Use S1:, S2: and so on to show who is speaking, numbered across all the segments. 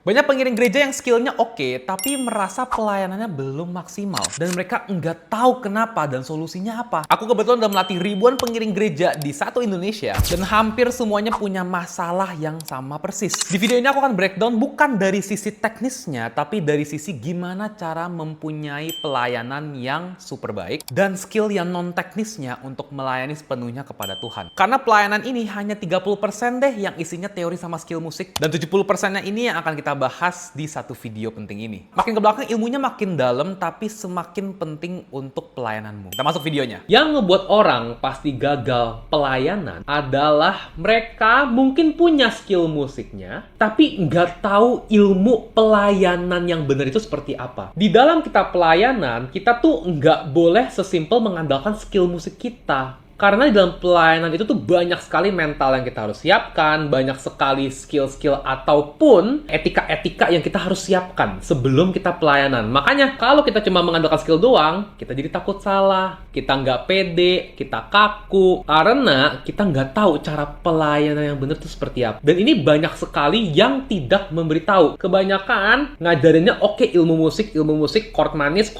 S1: Banyak pengiring gereja yang skillnya oke, tapi merasa pelayanannya belum maksimal. Dan mereka nggak tahu kenapa dan solusinya apa. Aku kebetulan udah melatih ribuan pengiring gereja di satu Indonesia. Dan hampir semuanya punya masalah yang sama persis. Di video ini aku akan breakdown bukan dari sisi teknisnya, tapi dari sisi gimana cara mempunyai pelayanan yang super baik. Dan skill yang non-teknisnya untuk melayani sepenuhnya kepada Tuhan. Karena pelayanan ini hanya 30% deh yang isinya teori sama skill musik. Dan 70%-nya ini yang akan kita bahas di satu video penting ini. Makin ke belakang ilmunya makin dalam, tapi semakin penting untuk pelayananmu. Kita masuk videonya.
S2: Yang ngebuat orang pasti gagal pelayanan adalah mereka mungkin punya skill musiknya, tapi nggak tahu ilmu pelayanan yang benar itu seperti apa. Di dalam kita pelayanan, kita tuh nggak boleh sesimpel mengandalkan skill musik kita. Karena di dalam pelayanan itu tuh banyak sekali mental yang kita harus siapkan, banyak sekali skill-skill ataupun etika-etika yang kita harus siapkan sebelum kita pelayanan. Makanya kalau kita cuma mengandalkan skill doang, kita jadi takut salah, kita nggak pede, kita kaku, karena kita nggak tahu cara pelayanan yang benar itu seperti apa. Dan ini banyak sekali yang tidak memberitahu. Kebanyakan ngajarinnya oke ilmu musik, chord manis,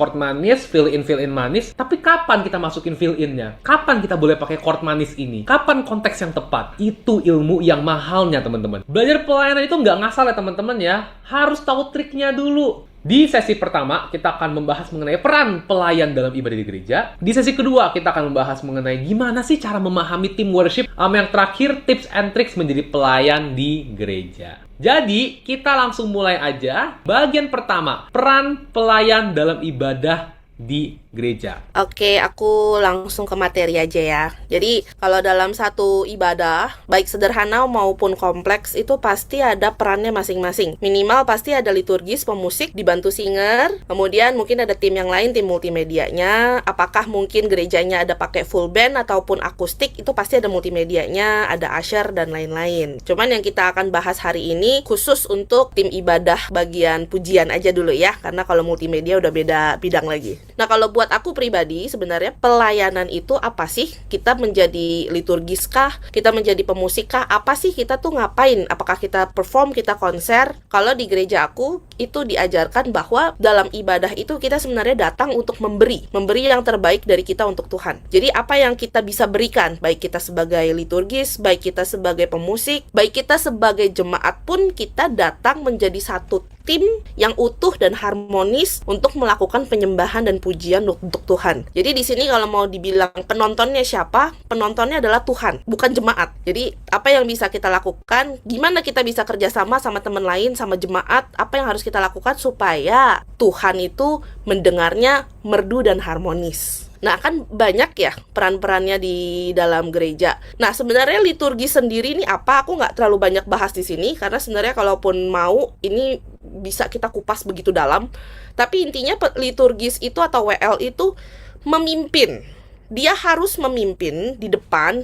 S2: fill in manis, tapi kapan kita masukin fill in-nya? Kapan kita boleh pakai chord manis ini? Kapan konteks yang tepat? Itu ilmu yang mahalnya, teman-teman. Belajar pelayanan itu nggak ngasal ya, teman-teman ya. Harus tahu triknya dulu. Di sesi pertama, kita akan membahas mengenai peran pelayan dalam ibadah di gereja. Di sesi kedua, kita akan membahas mengenai gimana sih cara memahami tim worship. Yang terakhir, tips and tricks menjadi pelayan di gereja. Jadi, kita langsung mulai aja. Bagian pertama, peran pelayan dalam ibadah di gereja.
S3: Oke, aku langsung ke materi aja ya. Jadi, kalau dalam satu ibadah, baik sederhana maupun kompleks, itu pasti ada perannya masing-masing. Minimal pasti ada liturgis, pemusik, dibantu singer, kemudian mungkin ada tim yang lain, tim multimedianya. Apakah mungkin gerejanya ada pakai full band ataupun akustik, itu pasti ada multimedianya, ada usher, dan lain-lain. Cuman yang kita akan bahas hari ini, khusus untuk tim ibadah bagian pujian aja dulu ya, karena kalau multimedia udah beda bidang lagi. Nah, kalau buat aku pribadi, sebenarnya pelayanan itu apa sih? Kita menjadi liturgis kah? Kita menjadi pemusik kah? Apa sih kita tuh ngapain? Apakah kita perform, kita konser? Kalau di gereja aku, itu diajarkan bahwa dalam ibadah itu kita sebenarnya datang untuk memberi yang terbaik dari kita untuk Tuhan. Jadi apa yang kita bisa berikan, baik kita sebagai liturgis, baik kita sebagai pemusik, baik kita sebagai jemaat pun, kita datang menjadi satu tim yang utuh dan harmonis untuk melakukan penyembahan dan pujian untuk Tuhan. Jadi di sini kalau mau dibilang penontonnya siapa? Penontonnya adalah Tuhan, bukan jemaat. Jadi apa yang bisa kita lakukan? Gimana kita bisa kerjasama sama teman lain, sama jemaat? Apa yang harus kita lakukan supaya Tuhan itu mendengarnya merdu dan harmonis? Nah, kan banyak ya peran-perannya di dalam gereja. Nah, sebenarnya liturgi sendiri ini apa? Aku nggak terlalu banyak bahas di sini, karena sebenarnya kalaupun mau, ini bisa kita kupas begitu dalam. Tapi intinya liturgis itu atau WL itu memimpin. Dia harus memimpin di depan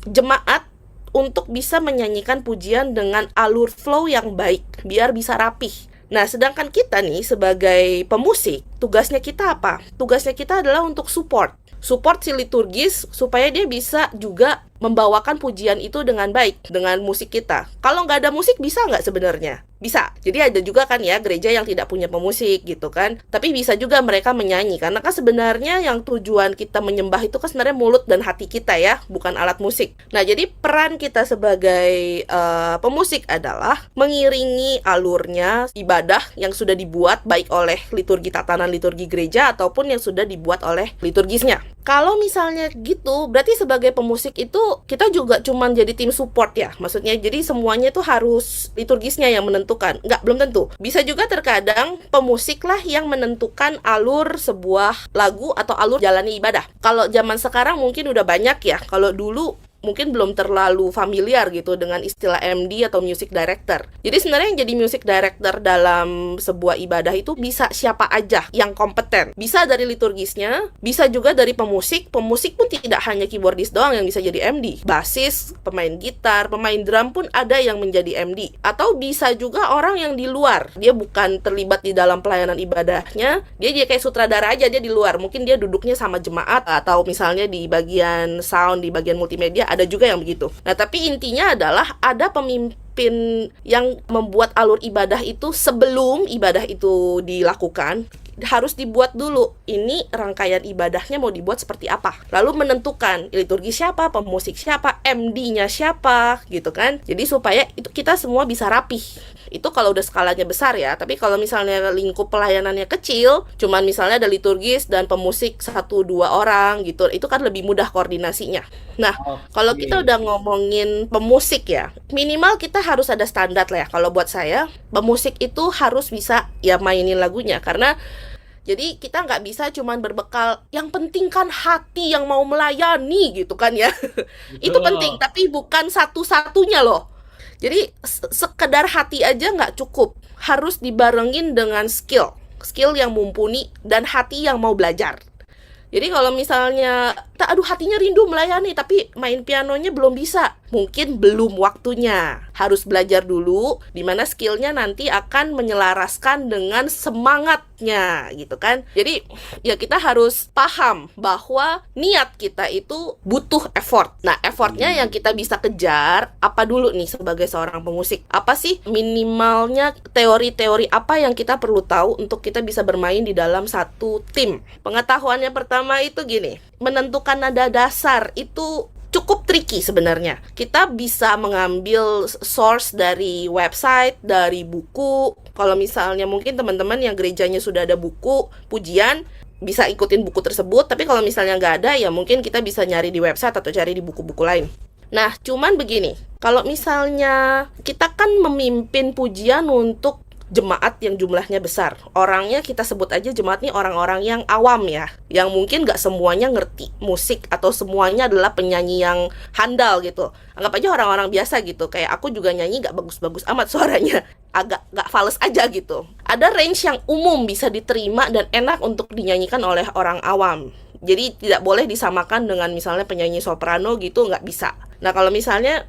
S3: jemaat untuk bisa menyanyikan pujian dengan alur flow yang baik, biar bisa rapih. Nah, sedangkan kita nih sebagai pemusik, tugasnya kita apa? Tugasnya kita adalah untuk support si liturgis supaya dia bisa juga membawakan pujian itu dengan baik, dengan musik kita. Kalau nggak ada musik, bisa nggak sebenarnya? Bisa. Jadi ada juga kan ya gereja yang tidak punya pemusik gitu kan. Tapi bisa juga mereka menyanyi. Karena kan sebenarnya yang tujuan kita menyembah itu kan sebenarnya mulut dan hati kita ya, bukan alat musik. Nah, jadi peran kita sebagai pemusik adalah mengiringi alurnya ibadah yang sudah dibuat baik oleh liturgi tatanan liturgi gereja ataupun yang sudah dibuat oleh liturgisnya. Kalau misalnya gitu, berarti sebagai pemusik itu kita juga cuma jadi tim support ya. Maksudnya jadi semuanya itu harus liturgisnya yang menentukan. Enggak, belum tentu. Bisa juga terkadang pemusik lah yang menentukan alur sebuah lagu atau alur jalani ibadah. Kalau zaman sekarang mungkin udah banyak ya. Kalau dulu mungkin belum terlalu familiar gitu dengan istilah MD atau music director. Jadi sebenarnya yang jadi music director dalam sebuah ibadah itu bisa siapa aja yang kompeten. Bisa dari liturgisnya, bisa juga dari pemusik. Pemusik pun tidak hanya keyboardis doang yang bisa jadi MD. Basis, pemain gitar, pemain drum pun ada yang menjadi MD. Atau bisa juga orang yang di luar. Dia bukan terlibat di dalam pelayanan ibadahnya, dia kayak sutradara aja, dia di luar. Mungkin dia duduknya sama jemaat atau misalnya di bagian sound, di bagian multimedia, ada juga yang begitu. Nah, tapi intinya adalah ada pemimpin nyiapin yang membuat alur ibadah itu sebelum ibadah itu dilakukan. Harus dibuat dulu, ini rangkaian ibadahnya mau dibuat seperti apa. Lalu menentukan liturgi siapa, pemusik siapa, MD-nya siapa, gitu kan. Jadi supaya itu kita semua bisa rapih. Itu kalau udah skalanya besar ya. Tapi kalau misalnya lingkup pelayanannya kecil, cuman misalnya ada liturgis dan pemusik 1-2 orang gitu, itu kan lebih mudah koordinasinya. Nah, kalau kita udah ngomongin pemusik ya, minimal kita harus ada standar lah ya. Kalau buat saya, pemusik itu harus bisa ya mainin lagunya. Karena jadi kita nggak bisa cuman berbekal, yang penting kan hati yang mau melayani gitu kan ya. Itu penting, tapi bukan satu-satunya loh. Jadi sekedar hati aja nggak cukup. Harus dibarengin dengan skill yang mumpuni dan hati yang mau belajar. Jadi kalau misalnya, aduh hatinya rindu melayani, tapi main pianonya belum bisa, mungkin belum waktunya. Harus belajar dulu, dimana skillnya nanti akan menyelaraskan dengan semangatnya, gitu kan. Jadi ya kita harus paham bahwa niat kita itu butuh effort. Nah, effortnya yang kita bisa kejar, apa dulu nih sebagai seorang pemusik? Apa sih minimalnya teori-teori apa yang kita perlu tahu untuk kita bisa bermain di dalam satu tim? Pengetahuannya pertama itu gini, menentukan nada dasar itu cukup tricky sebenarnya. Kita bisa mengambil source dari website, dari buku. Kalau misalnya mungkin teman-teman yang gerejanya sudah ada buku pujian, bisa ikutin buku tersebut. Tapi kalau misalnya nggak ada, ya mungkin kita bisa nyari di website atau cari di buku-buku lain. Nah, cuman begini, kalau misalnya kita kan memimpin pujian untuk jemaat yang jumlahnya besar. Orangnya kita sebut aja jemaat nih orang-orang yang awam ya, yang mungkin gak semuanya ngerti musik atau semuanya adalah penyanyi yang handal gitu. Anggap aja orang-orang biasa gitu, kayak aku juga nyanyi gak bagus-bagus amat suaranya, agak gak fales aja gitu. Ada range yang umum bisa diterima dan enak untuk dinyanyikan oleh orang awam. Jadi tidak boleh disamakan dengan misalnya penyanyi soprano gitu, nggak bisa. Nah kalau misalnya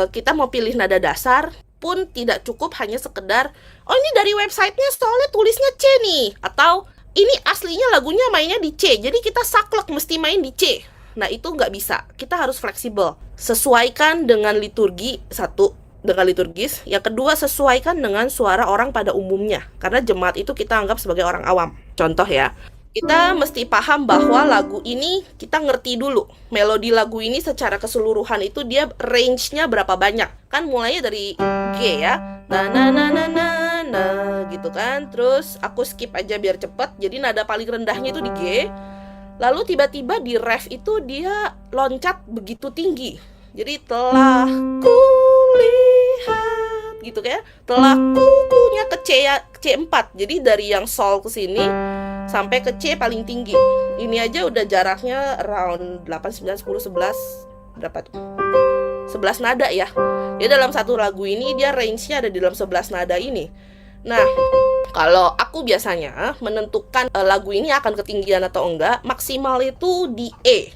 S3: kita mau pilih nada dasar pun tidak cukup hanya sekedar, oh ini dari websitenya soalnya tulisnya C nih, atau ini aslinya lagunya mainnya di C, jadi kita saklek mesti main di C. Nah itu nggak bisa, kita harus fleksibel. Sesuaikan dengan liturgi, satu, dengan liturgis. Yang kedua, sesuaikan dengan suara orang pada umumnya, karena jemaat itu kita anggap sebagai orang awam. Contoh ya, kita mesti paham bahwa lagu ini kita ngerti dulu. Melodi lagu ini secara keseluruhan itu dia range-nya berapa banyak. Kan mulainya dari G ya. Na na na na na na gitu kan. Terus aku skip aja biar cepet. Jadi nada paling rendahnya itu di G. Lalu tiba-tiba di ref itu dia loncat begitu tinggi. Jadi telah kulihat gitu kayak. Telah kukunya ke C4. Jadi dari yang sol ke sini sampai ke C paling tinggi. Ini aja udah jaraknya around 8, 9, 10, 11 berapa tuh? 11 nada ya. Jadi dalam satu lagu ini dia range-nya ada di dalam 11 nada ini. Nah, kalau aku biasanya menentukan lagu ini akan ketinggian atau enggak, maksimal itu di E.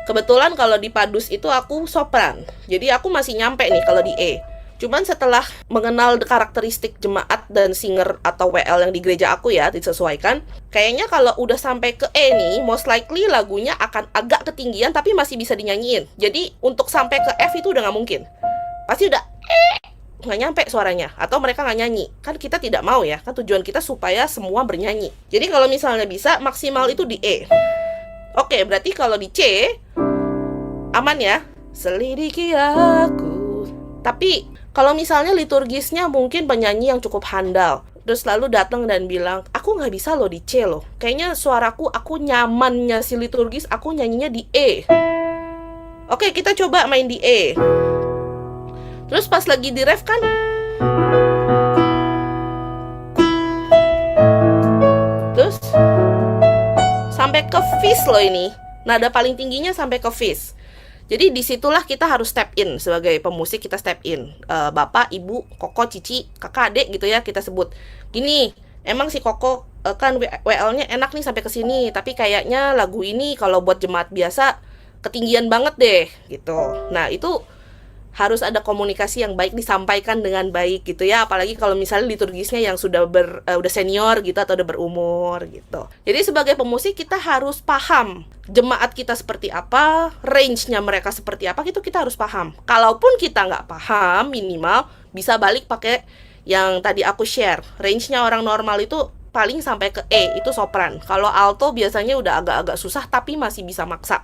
S3: Kebetulan kalau di Padus itu aku sopran. Jadi aku masih nyampe nih kalau di E. Cuman setelah mengenal karakteristik jemaat dan singer atau WL yang di gereja aku ya, disesuaikan. Kayaknya kalau udah sampai ke E nih, most likely lagunya akan agak ketinggian tapi masih bisa dinyanyiin. Jadi untuk sampai ke F itu udah gak mungkin. Pasti udah nggak nyampe suaranya. Atau mereka nggak nyanyi. Kan kita tidak mau ya. Kan tujuan kita supaya semua bernyanyi. Jadi kalau misalnya bisa, maksimal itu di E. Oke, berarti kalau di C, aman ya. Selidiki aku. Tapi kalau misalnya liturgisnya mungkin penyanyi yang cukup handal, terus lalu datang dan bilang, aku nggak bisa loh di C loh. Kayaknya suaraku, aku nyamannya si liturgis, aku nyanyinya di E. Oke, kita coba main di E. Terus pas lagi di ref kan, terus sampai ke fis loh ini. Nada paling tingginya sampai ke fis. Jadi disitulah kita harus step in sebagai pemusik, kita step in. Bapak, ibu, koko, cici, kakak, adik gitu ya kita sebut. Gini, emang si koko kan WL-nya enak nih sampai ke sini, tapi kayaknya lagu ini kalau buat jemaat biasa ketinggian banget deh gitu. Nah itu harus ada komunikasi yang baik, disampaikan dengan baik gitu ya, apalagi kalau misalnya liturgisnya yang sudah udah senior gitu atau udah berumur gitu. Jadi sebagai pemusik kita harus paham jemaat kita seperti apa, range-nya mereka seperti apa, itu kita harus paham. Kalaupun kita nggak paham, minimal bisa balik pakai yang tadi aku share. Range-nya orang normal itu paling sampai ke E, itu sopran. Kalau alto biasanya udah agak-agak susah tapi masih bisa maksa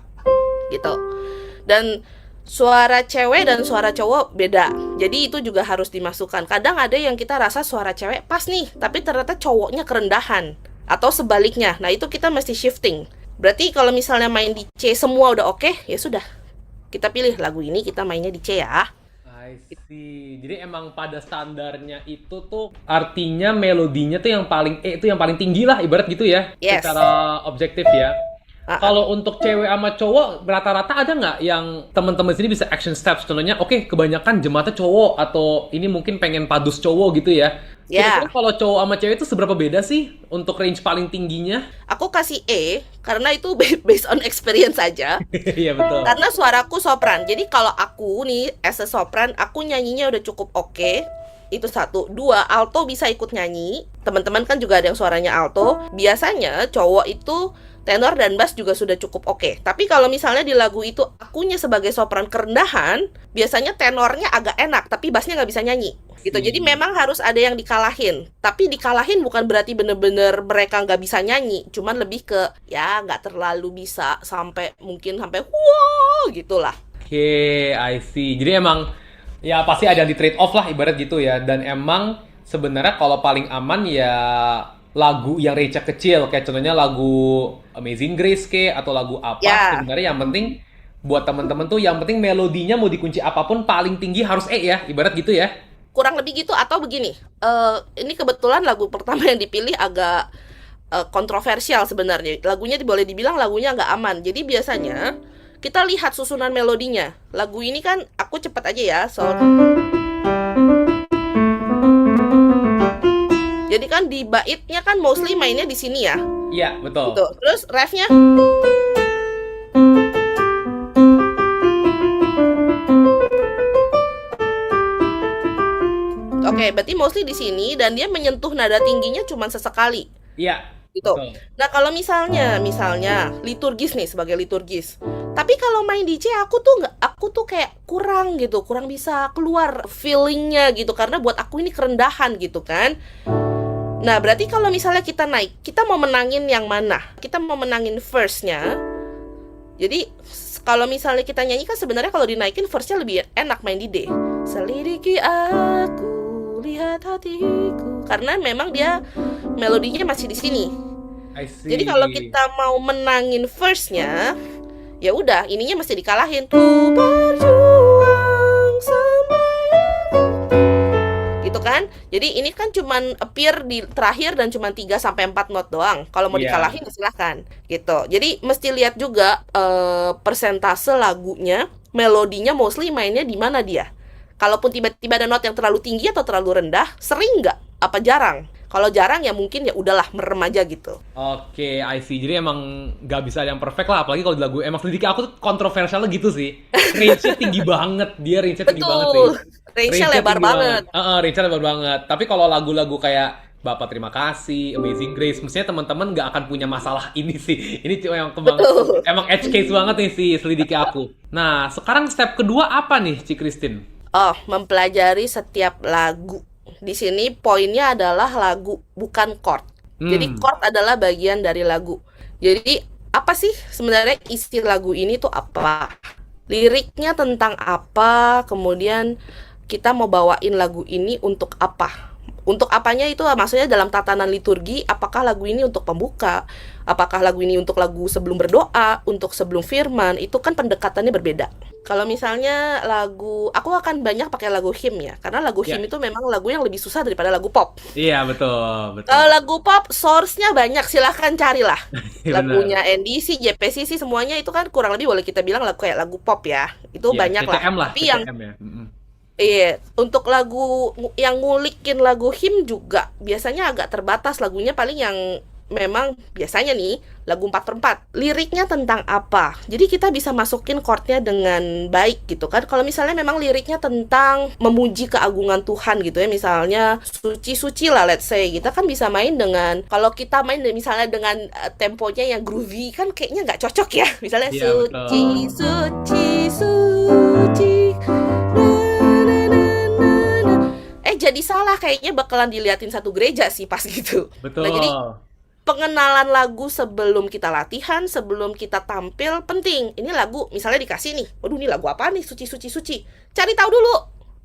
S3: gitu. Dan suara cewek dan suara cowok beda. Jadi itu juga harus dimasukkan. Kadang ada yang kita rasa suara cewek pas nih, tapi ternyata cowoknya kerendahan. Atau sebaliknya. Nah itu kita mesti shifting. Berarti kalau misalnya main di C semua udah oke, ya sudah. Kita pilih lagu ini, kita mainnya di C ya.
S2: I see. Jadi emang pada standarnya itu tuh artinya melodinya tuh yang paling E itu yang paling tinggi lah, ibarat gitu ya.
S3: Yes.
S2: Secara objektif ya. Kalau untuk cewek sama cowok, rata-rata ada nggak yang teman-teman sini bisa action steps? Contohnya, oke, kebanyakan jemaatnya cowok, atau ini mungkin pengen padus cowok gitu ya.
S3: Ya.
S2: Kira-kira kalau cowok sama cewek itu seberapa beda sih untuk range paling tingginya?
S3: Aku kasih E, karena itu based on experience aja.
S2: Iya, betul.
S3: Karena suaraku sopran. Jadi kalau aku nih, as a sopran, aku nyanyinya udah cukup oke. Itu satu. Dua, alto bisa ikut nyanyi. Teman-teman kan juga ada yang suaranya alto. Biasanya cowok itu tenor dan bass juga sudah cukup oke. Tapi kalau misalnya di lagu itu akunya sebagai sopran kerendahan, biasanya tenornya agak enak, tapi bassnya nggak bisa nyanyi. Gitu. Jadi memang harus ada yang dikalahin. Tapi dikalahin bukan berarti bener-bener mereka nggak bisa nyanyi. Cuman lebih ke, ya nggak terlalu bisa sampai wow gitulah.
S2: Oke, I see. Jadi emang ya pasti ada di trade off lah ibarat gitu ya. Dan emang sebenarnya kalau paling aman ya lagu yang range kecil, kayak contohnya lagu Amazing Grace atau lagu apa. Sebenarnya yang penting buat teman-teman tuh yang penting melodinya mau dikunci apapun paling tinggi harus E ya, ibarat gitu ya.
S3: Kurang lebih gitu. Atau begini, ini kebetulan lagu pertama yang dipilih agak kontroversial sebenarnya. Lagunya boleh dibilang lagunya nggak aman. Jadi biasanya kita lihat susunan melodinya. Lagu ini kan aku cepet aja ya. Jadi kan di baitnya kan mostly mainnya di sini ya.
S2: Iya, betul.
S3: Gitu. Terus refnya Oke, berarti mostly di sini dan dia menyentuh nada tingginya cuma sesekali.
S2: Iya.
S3: Gitu.
S2: Betul.
S3: Nah, kalau misalnya liturgis nih sebagai liturgis. Tapi kalau main DJ aku tuh kayak kurang bisa keluar feelingnya gitu karena buat aku ini kerendahan gitu kan. Nah, berarti kalau misalnya kita naik, kita mau menangin yang mana? Kita mau menangin verse-nya. Jadi, kalau misalnya kita nyanyi kan sebenarnya kalau dinaikin verse-nya lebih enak main di D. Selidiki aku, lihat hatiku. Karena memang dia melodinya masih di sini.
S2: I see.
S3: Jadi kalau kita mau menangin verse-nya, ya udah, ininya mesti dikalahin. Ku berjuang sampai gitu kan. Jadi ini kan cuman appear di terakhir dan cuman 3-4 not doang. Kalau mau dikalahin ya silahkan gitu. Jadi mesti lihat juga persentase lagunya, melodinya mostly mainnya di mana dia. Kalaupun tiba-tiba ada not yang terlalu tinggi atau terlalu rendah, sering nggak? Apa jarang? Kalau jarang ya mungkin ya udahlah merem aja gitu.
S2: Oke, I see. Jadi emang nggak bisa yang perfect lah, apalagi kalau di lagu emang Selidiki Aku tuh kontroversialnya gitu sih. Range-nya tinggi banget, dia range-nya tinggi banget.
S3: Range-nya lebar banget.
S2: Range-nya lebar banget. Tapi kalau lagu-lagu kayak Bapak Terima Kasih, Amazing Grace, mestinya teman-teman nggak akan punya masalah ini sih. Ini cuma yang emang edge case banget nih si Selidiki Aku. Nah, sekarang step kedua apa nih, Ci Christine?
S3: Oh, mempelajari setiap lagu. Di sini poinnya adalah lagu, bukan chord. Jadi chord adalah bagian dari lagu. Jadi apa sih sebenarnya isi lagu ini tuh apa? Liriknya tentang apa? Kemudian kita mau bawain lagu ini untuk apa? Untuk apanya itu maksudnya dalam tatanan liturgi, apakah lagu ini untuk pembuka? Apakah lagu ini untuk lagu sebelum berdoa, untuk sebelum firman? Itu kan pendekatannya berbeda. Kalau misalnya lagu, aku akan banyak pakai lagu hymn ya, karena lagu hymn itu memang lagu yang lebih susah daripada lagu pop.
S2: Iya, betul.
S3: Kalau lagu pop, source-nya banyak, silahkan carilah. Lagunya NDC, JPCC, semuanya itu kan kurang lebih boleh kita bilang kayak lagu pop ya. Itu banyak lah. Tapi yang iya, untuk lagu yang ngulikin lagu hymn juga biasanya agak terbatas lagunya, paling yang memang biasanya nih lagu 4/4 liriknya tentang apa. Jadi kita bisa masukin chordnya dengan baik gitu kan. Kalau misalnya memang liriknya tentang memuji keagungan Tuhan gitu ya, misalnya suci-suci lah let's say, kita kan bisa main dengan, kalau kita main misalnya dengan temponya yang groovy kan kayaknya nggak cocok ya. Misalnya
S2: Iya, betul.
S3: suci, suci, suci. Jadi salah, kayaknya bakalan diliatin satu gereja sih pas gitu.
S2: Betul.
S3: Nah, jadi pengenalan lagu sebelum kita latihan, sebelum kita tampil penting. Ini lagu misalnya dikasih nih, waduh ini lagu apa nih, suci, suci, suci. Cari tahu dulu,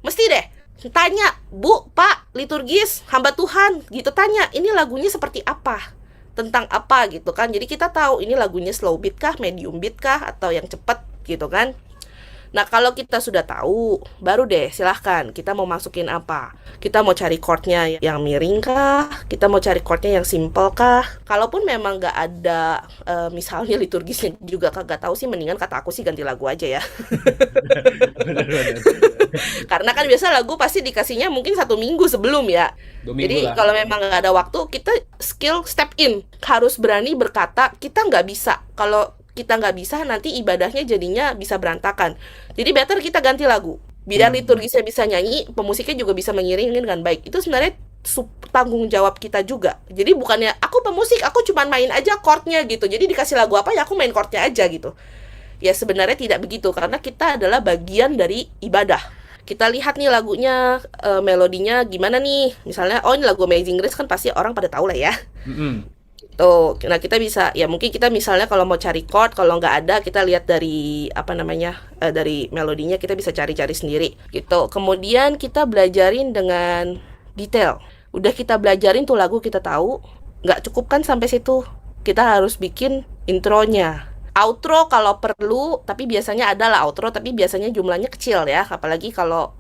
S3: mesti deh. Tanya, Bu, Pak, liturgis, hamba Tuhan, gitu tanya. Ini lagunya seperti apa? Tentang apa gitu kan? Jadi kita tahu ini lagunya slow beat kah, medium beat kah, atau yang cepat gitu kan? Nah, kalau kita sudah tahu, baru deh silahkan kita mau masukin apa. Kita mau cari chordnya yang miring kah? Kita mau cari chordnya yang simple kah? Kalaupun memang nggak ada, misalnya liturgisnya juga kagak tahu sih, mendingan kata aku sih ganti lagu aja ya. Karena kan biasa lagu pasti dikasihnya mungkin 1 minggu sebelum ya.
S2: 2 minggu
S3: Jadi
S2: lah.
S3: kalau memang nggak ada waktu, kita skill step in. Harus berani berkata, kita nggak bisa. Kalau kita nggak bisa, nanti ibadahnya jadinya bisa berantakan. Jadi better kita ganti lagu. Biar liturgisnya bisa nyanyi, pemusiknya juga bisa mengiringi dengan baik. Itu sebenarnya tanggung jawab kita juga. Jadi bukannya, aku pemusik, aku cuma main aja chordnya gitu. Jadi dikasih lagu apa, ya aku main chordnya aja gitu. Ya sebenarnya tidak begitu, karena kita adalah bagian dari ibadah. Kita lihat nih lagunya, melodinya gimana nih. Misalnya, oh ini lagu Amazing Grace kan pasti orang pada tahu lah ya. Tuh, nah kita bisa, ya mungkin kita misalnya kalau mau cari chord, kalau nggak ada kita lihat dari dari melodinya, kita bisa cari-cari sendiri gitu. Kemudian kita belajarin dengan detail. Udah kita belajarin tuh lagu, kita tahu, nggak cukup kan sampai situ. Kita harus bikin intronya. Outro kalau perlu, tapi biasanya adalah outro, tapi biasanya jumlahnya kecil ya, apalagi kalau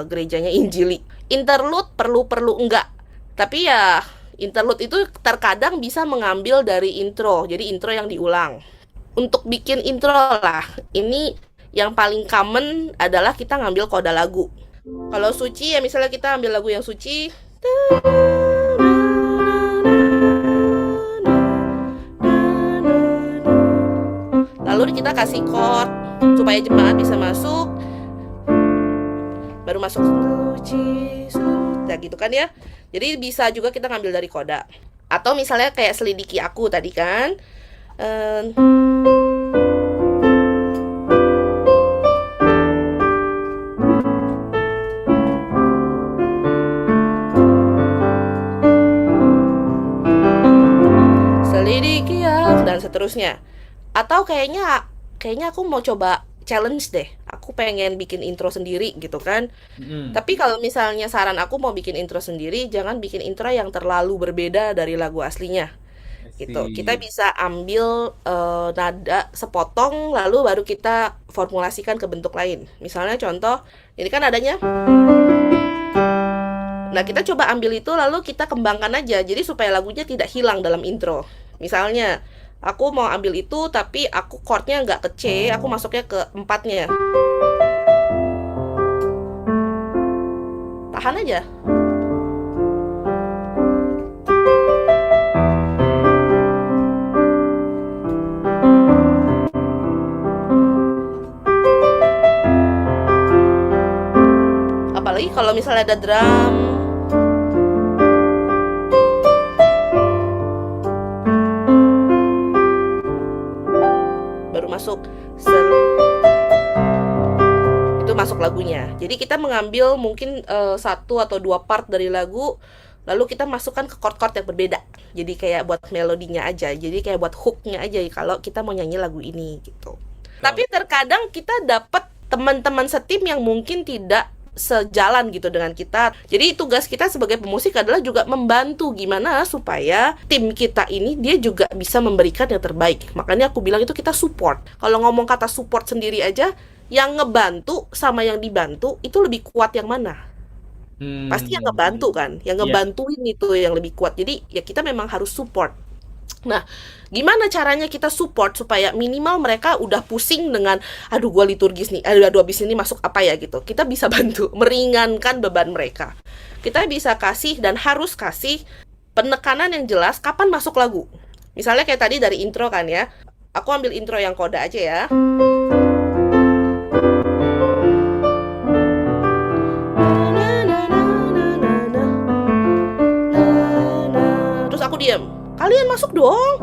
S3: gerejanya Injili. Interlude perlu enggak, tapi ya interlude itu terkadang bisa mengambil dari intro, jadi intro yang diulang. Untuk bikin intro lah, ini yang paling common adalah kita ngambil koda lagu. Kalau suci ya misalnya kita ambil lagu yang suci. Lalu kita kasih chord supaya jemaat bisa masuk. Baru masuk suci, suci, gitu kan ya. Jadi bisa juga kita ngambil dari koda. Atau misalnya kayak selidiki aku tadi kan. Selidiki aku, dan seterusnya. Atau kayaknya aku mau coba challenge deh. Aku pengen bikin intro sendiri gitu kan. Tapi kalau misalnya saran aku mau bikin intro sendiri, jangan bikin intro yang terlalu berbeda dari lagu aslinya. Gitu. Kita bisa ambil nada sepotong, lalu baru kita formulasikan ke bentuk lain. Misalnya contoh, ini kan nadanya. Nah, kita coba ambil itu lalu kita kembangkan aja. Jadi supaya lagunya tidak hilang dalam intro. Misalnya, aku mau ambil itu tapi aku chordnya nggak ke C, aku masuknya ke 4-nya. Tahan aja. Apalagi kalau misalnya ada drum. Baru masuk itu masuk lagunya. Jadi kita mengambil mungkin 1 atau 2 part dari lagu, lalu kita masukkan ke chord-chord yang berbeda. Jadi kayak buat melodinya aja, jadi kayak buat hooknya aja kalau kita mau nyanyi lagu ini gitu. Tapi terkadang kita dapat teman-teman setim yang mungkin tidak sejalan gitu dengan kita. Jadi tugas kita sebagai pemusik adalah juga membantu gimana supaya tim kita ini dia juga bisa memberikan yang terbaik. Makanya aku bilang itu kita support. Kalau ngomong kata support sendiri aja, yang ngebantu sama yang dibantu itu lebih kuat yang mana? Pasti yang ngebantu kan, yang ngebantuin itu yang lebih kuat. Jadi ya kita memang harus support. Nah, gimana caranya kita support supaya minimal mereka udah pusing dengan aduh gua liturgis nih, aduh abis ini masuk apa ya gitu. Kita bisa bantu meringankan beban mereka. Kita bisa kasih dan harus kasih penekanan yang jelas kapan masuk lagu. Misalnya kayak tadi dari intro kan ya. Aku ambil intro yang koda aja ya. Terus aku diam. Kalian masuk dong.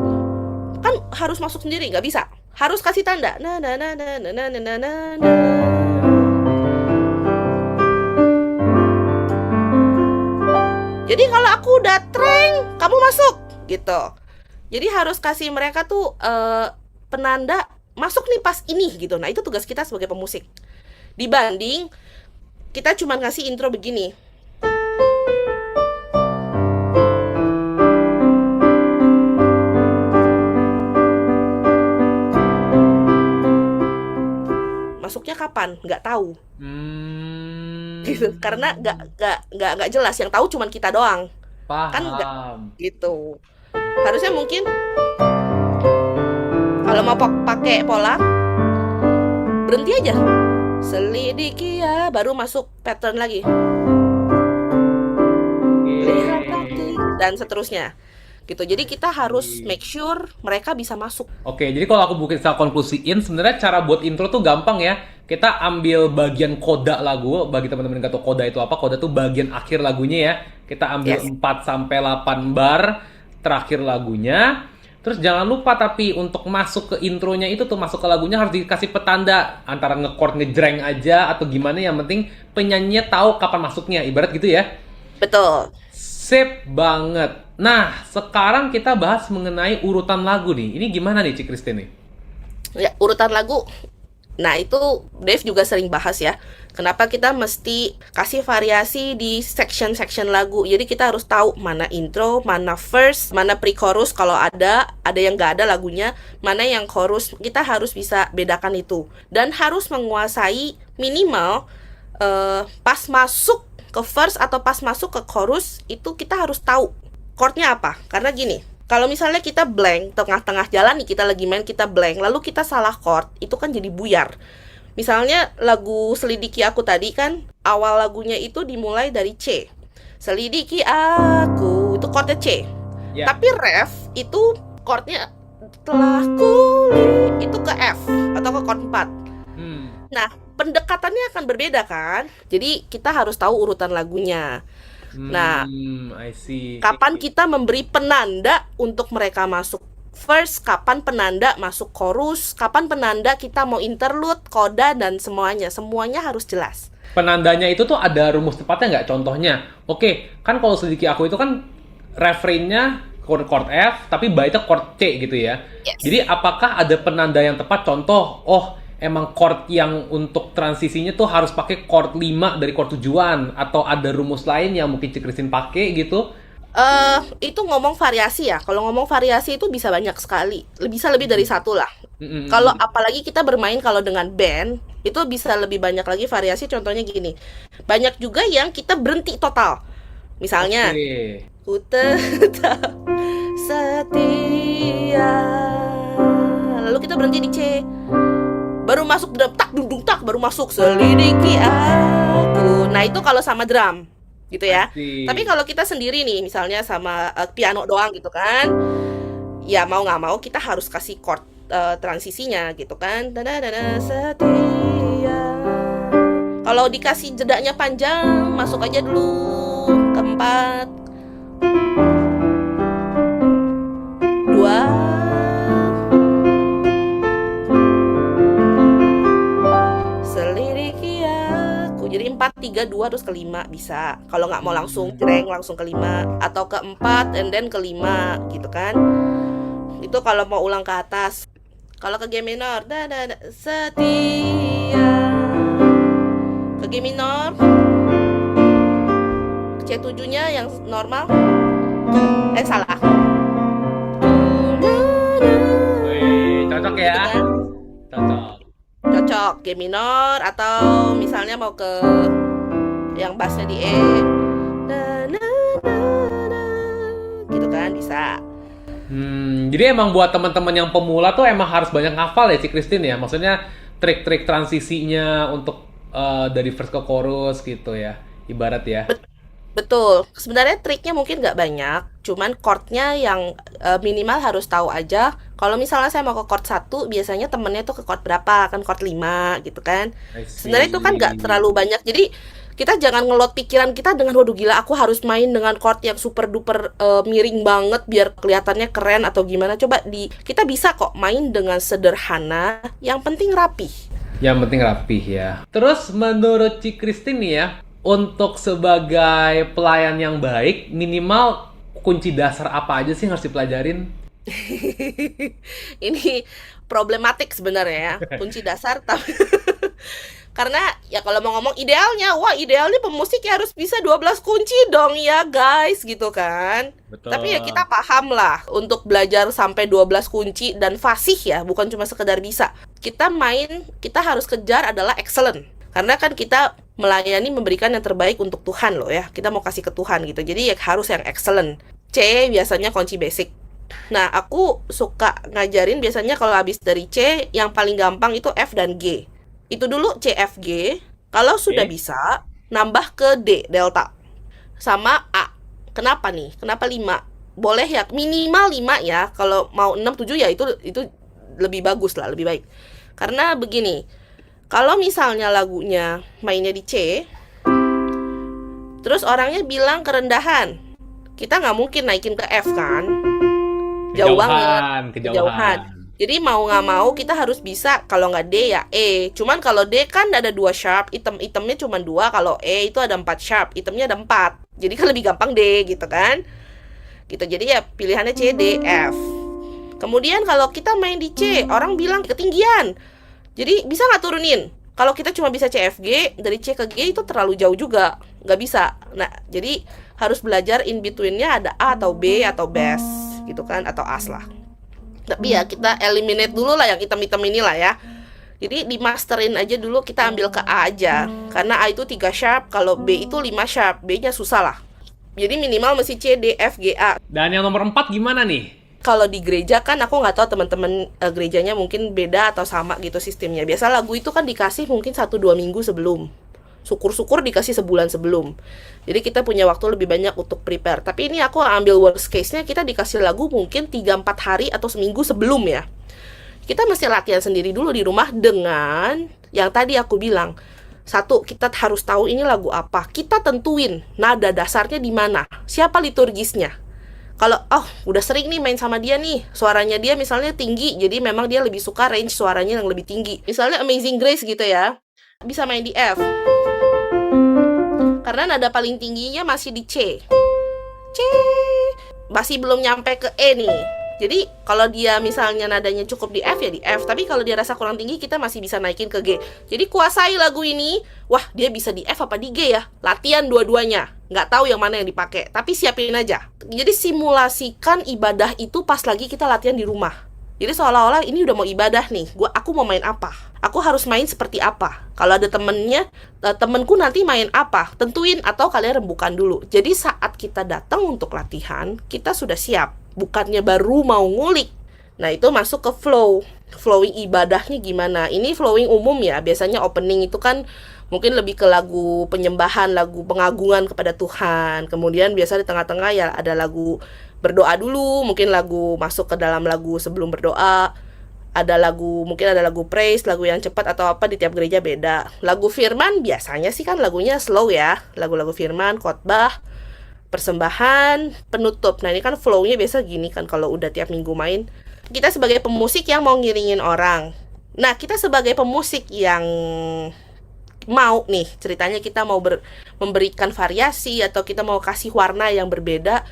S3: Kan harus masuk sendiri, nggak bisa. Harus kasih tanda. Jadi kalau aku udah treng, kamu masuk gitu. Jadi harus kasih mereka tuh penanda masuk nih pas ini gitu. Nah, itu tugas kita sebagai pemusik. Dibanding kita cuma ngasih intro begini. Masuknya kapan? Nggak tahu. Gitu. Karena nggak jelas. Yang tahu cuma kita doang.
S2: Paham.
S3: Kan nggak gitu. Harusnya mungkin kalau mau pakai pola berhenti aja. Selidiki ya, baru masuk pattern lagi. Lihat taktik dan seterusnya. Gitu. Jadi kita harus make sure mereka bisa masuk.
S2: Oke, jadi kalau aku bisa konklusiin, sebenarnya cara buat intro tuh gampang ya. Kita ambil bagian koda lagu, bagi teman-teman yang nggak tahu koda itu apa, koda tuh bagian akhir lagunya ya. Kita ambil 4-8 bar terakhir lagunya. Terus jangan lupa tapi untuk masuk ke intronya itu tuh, masuk ke lagunya harus dikasih petanda. Antara nge-chord, ngejreng aja, atau gimana, yang penting penyanyinya tahu kapan masuknya, ibarat gitu ya.
S3: Betul.
S2: Sip banget. Nah, sekarang kita bahas mengenai urutan lagu nih. Ini gimana nih, Cik Christine nih?
S3: Ya, urutan lagu. Nah, itu Dave juga sering bahas ya. Kenapa kita mesti kasih variasi di section-section lagu. Jadi kita harus tahu mana intro, mana verse, mana pre-chorus kalau ada yang nggak ada lagunya, mana yang chorus. Kita harus bisa bedakan itu. Dan harus menguasai minimal pas masuk ke verse atau pas masuk ke chorus, itu kita harus tahu chordnya apa. Karena gini, kalau misalnya kita blank, tengah-tengah jalan nih kita lagi main, kita blank, lalu kita salah chord, itu kan jadi buyar. Misalnya lagu Selidiki Aku tadi kan, awal lagunya itu dimulai dari C. Selidiki aku, itu chordnya C.
S2: Ya.
S3: Tapi ref, itu chordnya telah kuli, itu ke F, atau ke chord 4. Nah, pendekatannya akan berbeda kan? Jadi kita harus tahu urutan lagunya. Nah,
S2: I see.
S3: kapan kita memberi penanda untuk mereka masuk verse, kapan penanda masuk chorus, kapan penanda kita mau interlude, koda, dan semuanya. Semuanya harus jelas.
S2: Penandanya itu tuh ada rumus tepatnya nggak? Contohnya, oke, kan kalau Selidiki Aku itu kan refrainnya chord F, tapi baitnya chord C gitu ya.
S3: Yes.
S2: Jadi apakah ada penanda yang tepat? Contoh, emang chord yang untuk transisinya tuh harus pakai chord 5 dari chord tujuan, atau ada rumus lain yang mungkin Cik Christine pakai gitu?
S3: Itu ngomong variasi ya. Kalau ngomong variasi itu bisa banyak sekali. Bisa lebih dari satu lah. Kalau apalagi kita bermain kalau dengan band, itu bisa lebih banyak lagi variasi. Contohnya gini, banyak juga yang kita berhenti total. Misalnya, ku tetap setia. Lalu kita berhenti di C. Baru masuk drum, tak dung dung tak, baru masuk selidiki aku. Nah, itu kalau sama drum gitu ya. Tapi kalau kita sendiri nih, misalnya sama piano doang gitu kan, ya mau nggak mau kita harus kasih chord transisinya gitu kan. Dana setia. Kalau dikasih jedanya panjang, masuk aja dulu ke 4, 2. Jadi 4, 3, 2 terus ke 5 bisa. Kalau nggak mau langsung jreng langsung ke 5, atau ke 4 and then ke 5 gitu kan. Itu kalau mau ulang ke atas. Kalau ke G minor, setia. Ke G minor, C7-nya yang normal. Salah.
S2: Wih, cocok ya.
S3: Gitu kan?
S2: Cocok.
S3: Cocok G minor, atau misalnya mau ke yang bassnya di E, gitu kan, bisa.
S2: Jadi emang buat teman-teman yang pemula tuh emang harus banyak hafal ya, Cik Christine ya. Maksudnya trik-trik transisinya untuk dari verse ke chorus gitu ya, ibarat ya.
S3: Betul. Sebenarnya triknya mungkin nggak banyak, cuman chordnya yang minimal harus tahu aja. Kalau misalnya saya mau ke chord 1, biasanya temennya tuh ke chord berapa, kan chord 5 gitu kan. Sebenarnya itu kan nggak terlalu banyak, jadi kita jangan ngelot pikiran kita dengan waduh gila aku harus main dengan chord yang super duper miring banget biar kelihatannya keren atau gimana. Coba kita bisa kok main dengan sederhana, yang penting rapih.
S2: Yang penting rapih ya. Terus menurut Ci Christine nih ya, untuk sebagai pelayan yang baik, minimal kunci dasar apa aja sih yang harus dipelajarin?
S3: Ini problematik sebenarnya ya, kunci dasar tapi karena ya kalau mau ngomong idealnya, wah idealnya pemusik ya harus bisa 12 kunci dong ya guys gitu kan.
S2: Betul.
S3: Tapi ya kita paham lah untuk belajar sampai 12 kunci dan fasih ya, bukan cuma sekedar bisa. Kita harus kejar adalah excellent. Karena kan kita melayani, memberikan yang terbaik untuk Tuhan loh ya. Kita mau kasih ke Tuhan gitu. Jadi ya harus yang excellent. C biasanya kunci basic. Nah, aku suka ngajarin biasanya kalau habis dari C, yang paling gampang itu F dan G. Itu dulu C, F, G. Kalau sudah bisa, nambah ke D, delta. Sama A. Kenapa nih? Kenapa 5? Boleh ya, minimal 5 ya. Kalau mau 6, 7 ya itu lebih bagus lah, lebih baik. Karena begini, kalau misalnya lagunya mainnya di C, terus orangnya bilang kerendahan, kita nggak mungkin naikin ke F kan? Jauh banget, kejauhan. Jadi mau nggak mau kita harus bisa, kalau nggak D ya E. Cuman kalau D kan ada 2 sharp, itemnya cuma 2. Kalau E itu ada 4 sharp, itemnya ada 4. Jadi kan lebih gampang D gitu kan? Gitu. Jadi ya pilihannya C, D, F. Kemudian kalau kita main di C, orang bilang ketinggian. Jadi bisa nggak turunin? Kalau kita cuma bisa C, F, G, dari C ke G itu terlalu jauh juga, nggak bisa. Nah, jadi harus belajar in between-nya ada A atau B atau bass gitu kan, atau as lah. Tapi ya kita eliminate dulu lah yang hitam-hitam inilah ya. Jadi dimasterin aja dulu, kita ambil ke A aja. Karena A itu 3 sharp, kalau B itu 5 sharp, B-nya susah lah. Jadi minimal mesti C, D, F, G, A.
S2: Dan yang nomor 4 gimana nih?
S3: Kalau di gereja kan aku nggak tahu teman-teman gerejanya mungkin beda atau sama gitu sistemnya. Biasa lagu itu kan dikasih mungkin 1-2 minggu sebelum. Syukur-syukur dikasih sebulan sebelum. Jadi kita punya waktu lebih banyak untuk prepare. Tapi ini aku ambil worst case-nya, kita dikasih lagu mungkin 3-4 hari atau seminggu sebelum ya. Kita mesti latihan sendiri dulu di rumah dengan yang tadi aku bilang. 1, kita harus tahu ini lagu apa. Kita tentuin nada dasarnya di mana. Siapa liturgisnya. Kalau, udah sering nih main sama dia nih, suaranya dia misalnya tinggi, jadi memang dia lebih suka range suaranya yang lebih tinggi. Misalnya Amazing Grace gitu ya, bisa main di F. Karena nada paling tingginya masih di C. C. Masih belum nyampe ke E nih. Jadi kalau dia misalnya nadanya cukup di F ya di F. Tapi kalau dia rasa kurang tinggi, kita masih bisa naikin ke G. Jadi kuasai lagu ini. Wah, dia bisa di F apa di G ya? Latihan dua-duanya. Nggak tahu yang mana yang dipakai, tapi siapin aja. Jadi simulasikan ibadah itu pas lagi kita latihan di rumah. Jadi seolah-olah ini udah mau ibadah nih, aku mau main apa? Aku harus main seperti apa? Kalau ada temenku nanti main apa? Tentuin atau kalian rembukan dulu. Jadi saat kita datang untuk latihan, kita sudah siap. Bukannya baru mau ngulik. Nah itu masuk ke flowing ibadahnya gimana. Ini flowing umum ya. Biasanya opening itu kan mungkin lebih ke lagu penyembahan, lagu pengagungan kepada Tuhan. Kemudian biasa di tengah-tengah ya ada lagu berdoa dulu, mungkin lagu masuk ke dalam lagu sebelum berdoa. Mungkin ada lagu praise, lagu yang cepat atau apa, di tiap gereja beda. Lagu firman biasanya sih kan lagunya slow ya. Lagu-lagu firman, khotbah, persembahan, penutup. Nah ini kan flow-nya biasa gini kan kalau udah tiap minggu main. Kita sebagai pemusik yang mau ngiringin orang. Nah kita sebagai pemusik yang mau nih, ceritanya kita mau memberikan variasi atau kita mau kasih warna yang berbeda,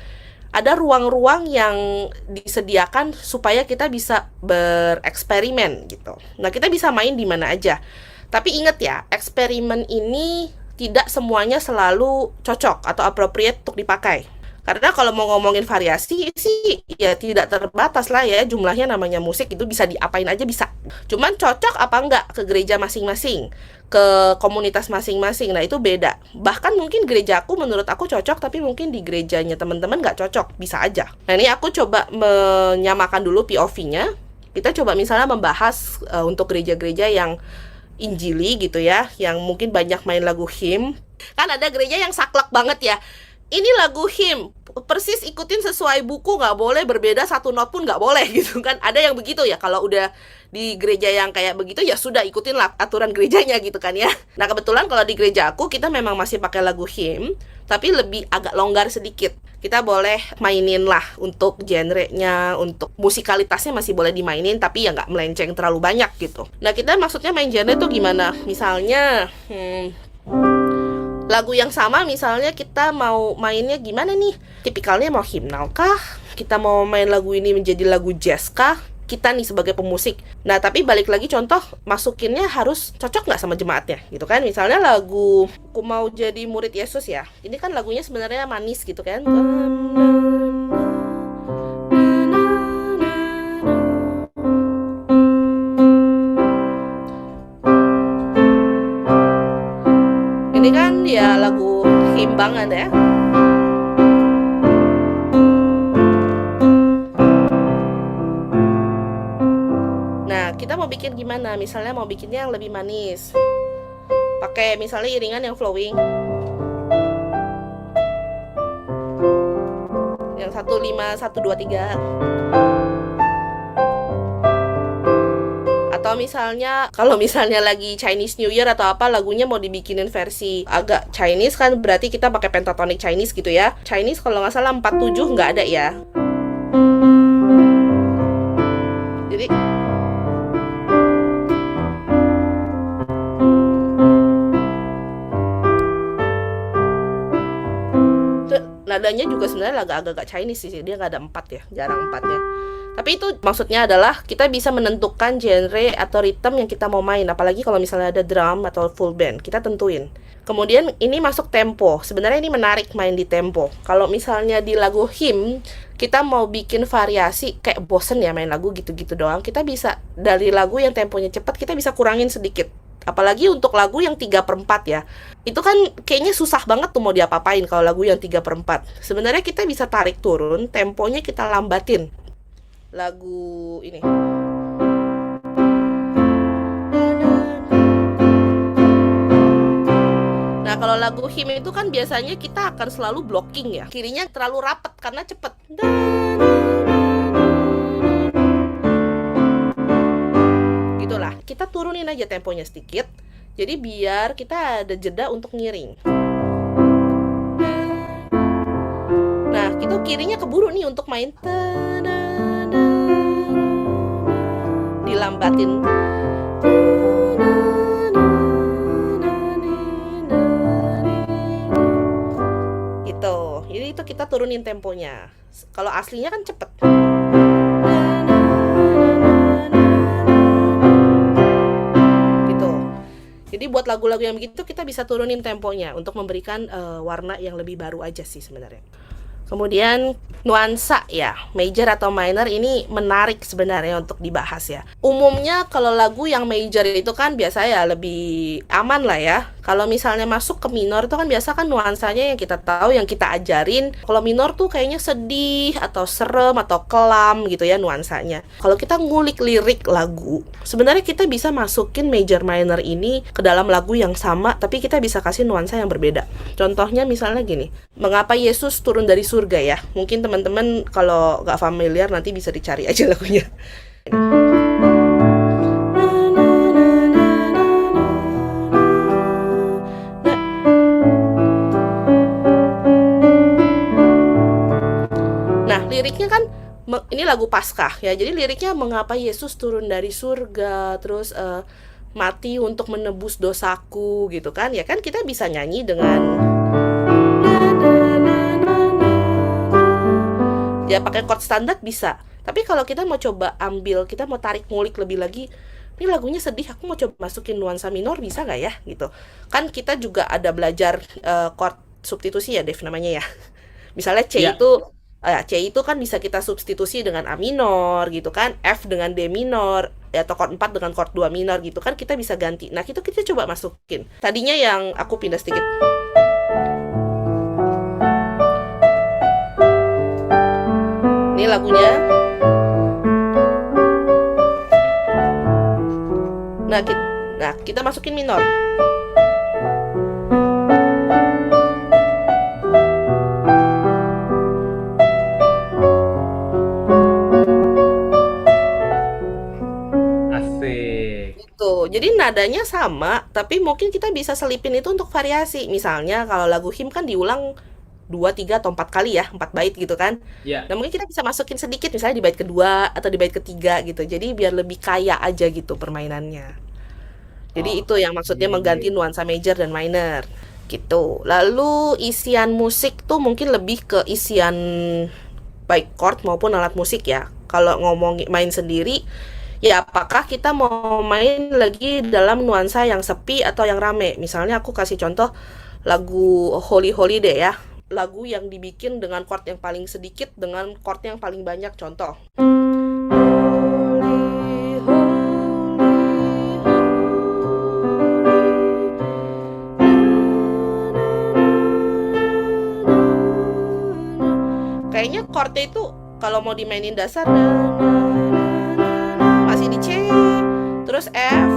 S3: ada ruang-ruang yang disediakan supaya kita bisa bereksperimen gitu. Nah, kita bisa main di mana aja. Tapi ingat ya, eksperimen ini tidak semuanya selalu cocok atau appropriate untuk dipakai. Karena kalau mau ngomongin variasi sih ya tidak terbatas lah ya, jumlahnya namanya musik itu bisa diapain aja bisa. Cuman cocok apa enggak ke gereja masing-masing, ke komunitas masing-masing. Nah itu beda. Bahkan mungkin gerejaku menurut aku cocok, tapi mungkin di gerejanya teman-teman nggak cocok, bisa aja. Nah ini aku coba menyamakan dulu POV-nya. Kita coba misalnya membahas untuk gereja-gereja yang Injili gitu ya, yang mungkin banyak main lagu hymn. Kan ada gereja yang saklek banget ya. ini lagu hymn, persis ikutin sesuai buku, nggak boleh berbeda satu not pun nggak boleh gitu kan. Ada yang begitu ya, kalau udah di gereja yang kayak begitu ya sudah ikutin lah aturan gerejanya gitu kan ya. Nah kebetulan kalau di gereja aku kita memang masih pakai lagu hymn, tapi lebih agak longgar sedikit. Kita boleh mainin lah untuk genrenya, untuk musikalitasnya masih boleh dimainin, tapi ya nggak melenceng terlalu banyak gitu. Nah kita maksudnya main genre tuh gimana? Misalnya lagu yang sama, misalnya kita mau mainnya gimana nih? Tipikalnya mau himnal kah? Kita mau main lagu ini menjadi lagu jazz kah? Kita nih sebagai pemusik. Nah, tapi balik lagi contoh, masukinnya harus cocok nggak sama jemaatnya, gitu kan? Misalnya lagu Ku Mau Jadi Murid Yesus ya. Ini kan lagunya sebenarnya manis gitu kan. Ini kan ya lagu hymn banget ya. Nah, kita mau bikin gimana? Misalnya mau bikinnya yang lebih manis. Pakai misalnya iringan yang flowing. Yang 1 5 1 2 3. Atau misalnya kalau misalnya lagi Chinese New Year atau apa, lagunya mau dibikinin versi agak Chinese kan, berarti kita pakai pentatonic Chinese gitu ya. Chinese kalau nggak salah 4/7 nggak ada ya. Jadi nadanya juga sebenarnya agak-agak Chinese sih, dia nggak ada 4 ya, jarang 4-nya. Tapi itu maksudnya adalah kita bisa menentukan genre atau ritme yang kita mau main. Apalagi kalau misalnya ada drum atau full band, kita tentuin. Kemudian ini masuk tempo. Sebenarnya ini menarik main di tempo. Kalau misalnya di lagu hymn, kita mau bikin variasi, kayak bosen ya main lagu gitu-gitu doang. Kita bisa dari lagu yang temponya cepat, kita bisa kurangin sedikit. Apalagi untuk lagu yang 3/4 ya. Itu kan kayaknya susah banget tuh mau diapa-apain kalau lagu yang 3/4. Sebenarnya kita bisa tarik turun, temponya kita lambatin. Lagu ini. Nah, kalau lagu hymn itu kan biasanya kita akan selalu blocking ya. Kirinya terlalu rapet karena cepet. Gitulah. Kita turunin aja temponya sedikit. Jadi biar kita ada jeda untuk ngiring. Nah, itu kirinya keburu nih untuk main. Dilambatin. Gitu. Jadi itu kita turunin temponya. Kalau aslinya kan cepet. Gitu. Jadi buat lagu-lagu yang begitu kita bisa turunin temponya untuk memberikan warna yang lebih baru aja sih sebenarnya. Kemudian nuansa ya, major atau minor ini menarik sebenarnya untuk dibahas ya. Umumnya kalau lagu yang major itu kan biasa ya lebih aman lah ya. Kalau misalnya masuk ke minor itu kan biasa kan nuansanya yang kita tahu, yang kita ajarin. Kalau minor tuh kayaknya sedih atau serem atau kelam gitu ya nuansanya. Kalau kita ngulik lirik lagu, sebenarnya kita bisa masukin major minor ini ke dalam lagu yang sama, tapi kita bisa kasih nuansa yang berbeda. Contohnya misalnya gini, mengapa Yesus turun dari surga ya? Mungkin teman-teman kalau nggak familiar nanti bisa dicari aja lagunya. Nah, liriknya kan ini lagu Paskah ya. Jadi liriknya mengapa Yesus turun dari surga, terus mati untuk menebus dosaku gitu kan. Ya kan kita bisa nyanyi dengan ya pakai chord standar bisa. Tapi kalau kita mau coba ambil, kita mau tarik ngulik lebih lagi, ini lagunya sedih, aku mau coba masukin nuansa minor bisa nggak ya gitu. Kan kita juga ada belajar chord substitusi ya, Dev namanya ya. Misalnya C itu kan bisa kita substitusi dengan A minor gitu kan, F dengan D minor, atau chord 4 dengan chord 2 minor gitu kan, kita bisa ganti. Nah, itu kita coba masukin. Tadinya yang aku pindah sedikit. Ini lagunya. Nah, kita masukin minor. Jadi nadanya sama, tapi mungkin kita bisa selipin itu untuk variasi. Misalnya kalau lagu hymn kan diulang 2, 3, atau 4 kali ya, 4 bait gitu kan.
S2: Ya.
S3: Nah mungkin kita bisa masukin sedikit misalnya di bait kedua atau di bait ketiga gitu. Jadi biar lebih kaya aja gitu permainannya. Jadi itu yang maksudnya mengganti nuansa major dan minor gitu. Lalu isian musik tuh mungkin lebih ke isian baik chord maupun alat musik ya. Kalau ngomong main sendiri, ya apakah kita mau main lagi dalam nuansa yang sepi atau yang rame? Misalnya aku kasih contoh lagu Holy Holiday ya. Lagu yang dibikin dengan chord yang paling sedikit dengan chord yang paling banyak, contoh. Holy, holy, kayaknya chordnya itu kalau mau dimainin dasar masih di C, terus F.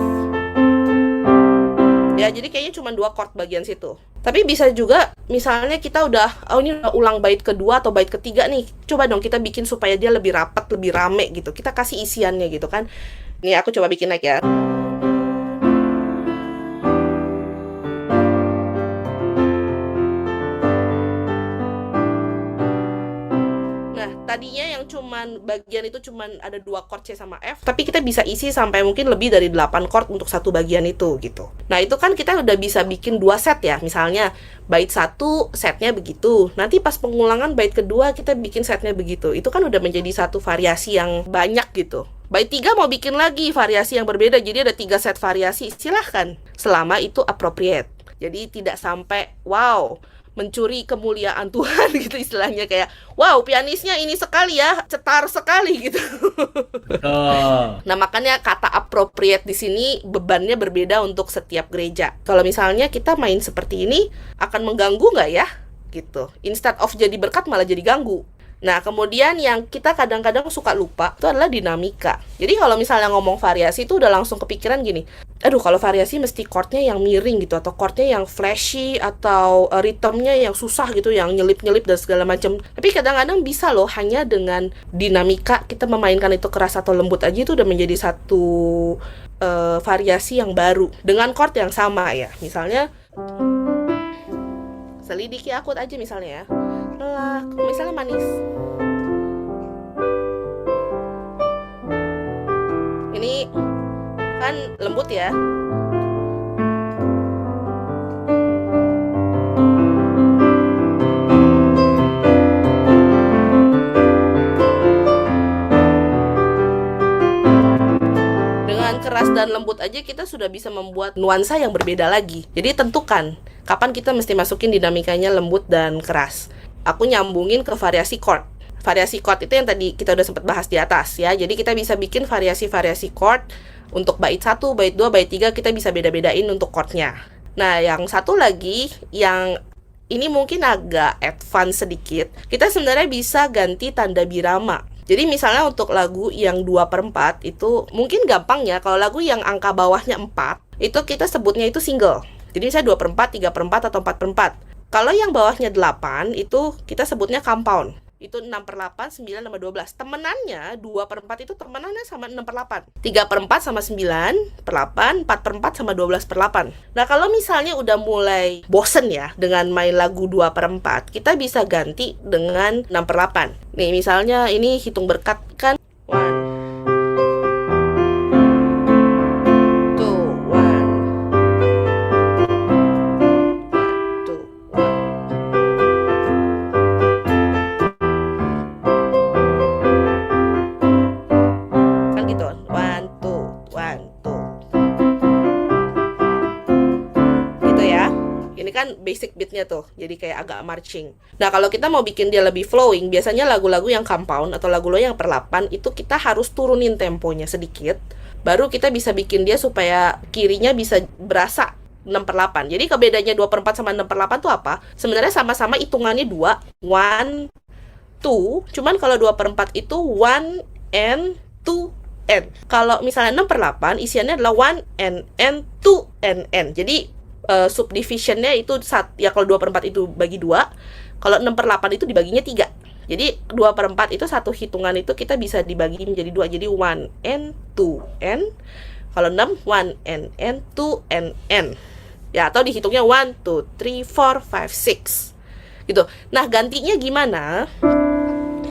S3: Ya, jadi kayaknya cuma 2 chord bagian situ. Tapi bisa juga misalnya kita ini udah ulang bait kedua atau bait ketiga nih. Coba dong kita bikin supaya dia lebih rapat, lebih rame gitu. Kita kasih isiannya gitu kan. Nih aku coba bikin naik ya. Tadinya yang bagian itu cuman ada 2 chord C sama F, tapi kita bisa isi sampai mungkin lebih dari 8 chord untuk satu bagian itu gitu. Nah itu kan kita udah bisa bikin 2 set ya. Misalnya bait 1 setnya begitu, nanti pas pengulangan bait kedua kita bikin setnya begitu. Itu kan udah menjadi satu variasi yang banyak gitu. Bait 3 mau bikin lagi variasi yang berbeda, jadi ada 3 set variasi, silahkan, selama itu appropriate. Jadi tidak sampai wow mencuri kemuliaan Tuhan gitu istilahnya, kayak wow pianisnya ini sekali ya, cetar sekali gitu. Nah makanya kata appropriate di sini bebannya berbeda untuk setiap gereja. Kalau misalnya kita main seperti ini akan mengganggu nggak ya gitu, instead of jadi berkat malah jadi ganggu. Nah, kemudian yang kita kadang-kadang suka lupa itu adalah dinamika. Jadi kalau misalnya ngomong variasi itu udah langsung kepikiran gini, aduh kalau variasi mesti chordnya yang miring gitu, atau chordnya yang flashy, atau ritmenya yang susah gitu, yang nyelip-nyelip dan segala macam. Tapi kadang-kadang bisa loh, hanya dengan dinamika kita memainkan itu keras atau lembut aja itu udah menjadi satu variasi yang baru dengan chord yang sama ya. Misalnya selidiki akut aja misalnya ya. Misalnya manis. Ini kan lembut ya. Dengan keras dan lembut aja kita sudah bisa membuat nuansa yang berbeda lagi. Jadi tentukan kapan kita mesti masukin dinamikanya lembut dan keras. Aku nyambungin ke variasi chord. Variasi chord itu yang tadi kita udah sempat bahas di atas ya. Jadi kita bisa bikin variasi-variasi chord untuk bait 1, bait 2, bait 3 kita bisa beda-bedain untuk chordnya. Nah, yang satu lagi yang ini mungkin agak advance sedikit. Kita sebenarnya bisa ganti tanda birama. Jadi misalnya untuk lagu yang 2/4 itu mungkin gampang ya. Kalau lagu yang angka bawahnya 4, itu kita sebutnya itu single. Jadi misalnya 2/4, 3/4, atau 4/4. Kalau yang bawahnya 8, itu kita sebutnya compound. Itu 6/8, 9 sama 12. Temenannya 2/4 itu temenannya sama 6/8. 3/4 sama 9/8, 4/4 sama 12/8. Nah, kalau misalnya udah mulai bosen ya dengan main lagu 2/4, kita bisa ganti dengan 6/8. Nih, misalnya ini hitung berkat kan. 1 kan basic beatnya tuh, jadi kayak agak marching. Nah kalau kita mau bikin dia lebih flowing, biasanya lagu-lagu yang compound atau lagu-lagu yang per 8 itu kita harus turunin temponya sedikit, baru kita bisa bikin dia supaya kirinya bisa berasa 6/8. Jadi kebedanya 2/4 sama 6/8 tuh apa? Sebenarnya sama-sama hitungannya 2, 1, 2, cuman kalau 2/4 itu 1 and 2 and. Kalau misalnya 6/8 isiannya adalah 1 and 2 and. Jadi subdivisionnya itu ya kalau 2/4 itu bagi 2, kalau 6/8 itu dibaginya 3. Jadi 2/4 itu satu hitungan itu kita bisa dibagi menjadi 2. Jadi 1 and 2 and Kalau 6, 1 and 2 and. Ya, atau dihitungnya 1, 2, 3, 4, 5, 6. Gitu. Nah, gantinya gimana?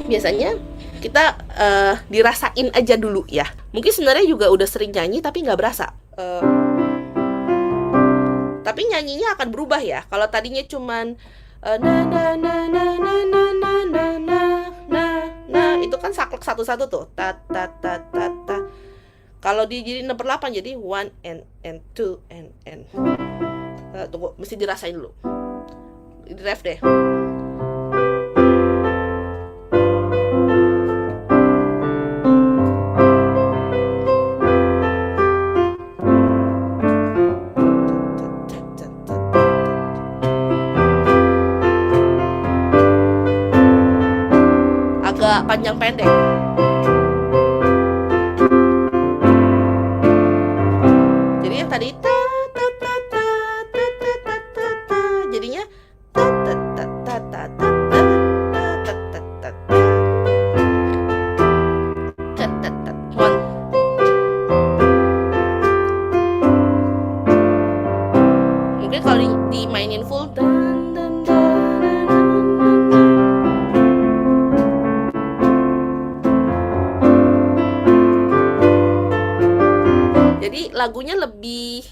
S3: Biasanya kita dirasain aja dulu ya. Mungkin sebenarnya juga udah sering nyanyi tapi nggak berasa. Tapi nyanyinya akan berubah ya. Kalau tadinya cuman na na na na na na na na na na na, itu kan saklek satu-satu tuh. Ta ta ta ta ta. Kalau jadi 6/8 jadi 1 and 2 and. Tunggu, mesti dirasain dulu. Di ref deh. Agak panjang pendek. Jadi yang tadi ta ta ta ta ta ta ta ta ta, jadinya ta ta ta ta ta ta ta ta ta ta ta ta ta ta. Mungkin kalau dimainin full dan jadi lagunya lebih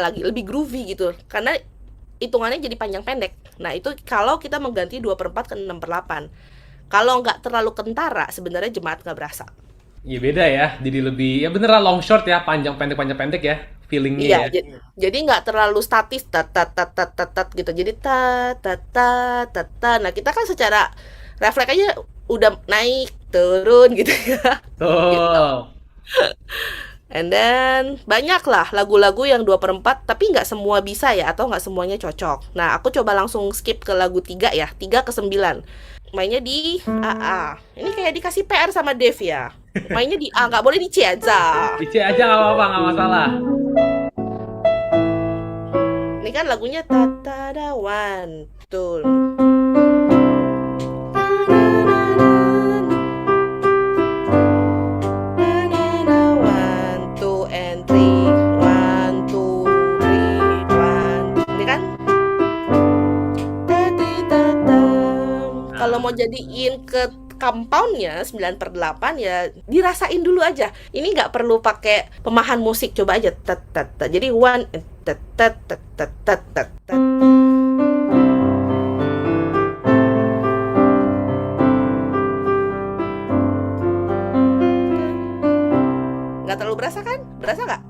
S3: lebih groovy gitu karena hitungannya jadi panjang pendek. Nah itu kalau kita mengganti 2/4 ke 6/8. Kalau nggak terlalu kentara sebenarnya jemaat nggak berasa.
S2: Iya beda ya, jadi lebih ya beneran long short ya, panjang pendek ya feelingnya ya.
S3: Jadi nggak terlalu statis tat tat tat tat tat tat gitu. Jadi tat tat tat tat tat. Nah kita kan secara refleks aja udah naik turun gitu ya.
S2: Tuh.
S3: And then banyak lah lagu-lagu yang 2/4 tapi nggak semua bisa ya atau nggak semuanya cocok. Nah aku coba langsung skip ke lagu 3 ya, 3 ke 9. Mainnya di A. Ini kayak dikasih PR sama Dev ya. Mainnya di A, nggak boleh di C aja.
S2: Di C aja nggak apa-apa, nggak masalah.
S3: Ini kan lagunya tatada one two. Kalau mau jadiin ke compoundnya 9/8 ya dirasain dulu aja. Ini nggak perlu pakai pemahan musik, coba aja tat tat tat. Jadi 1 tat tat tat tat tat tat. Nggak terlalu berasa kan? Berasa nggak?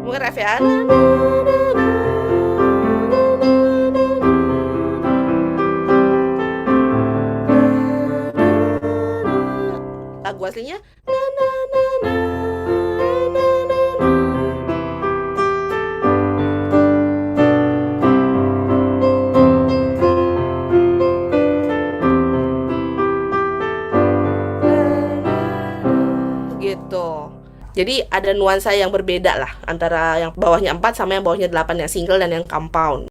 S3: Mungkin ref ya. Lagu aslinya na na na na na na na. Gitu. Jadi ada nuansa yang berbeda lah antara yang bawahnya 4 sama yang bawahnya 8 yang single dan yang compound.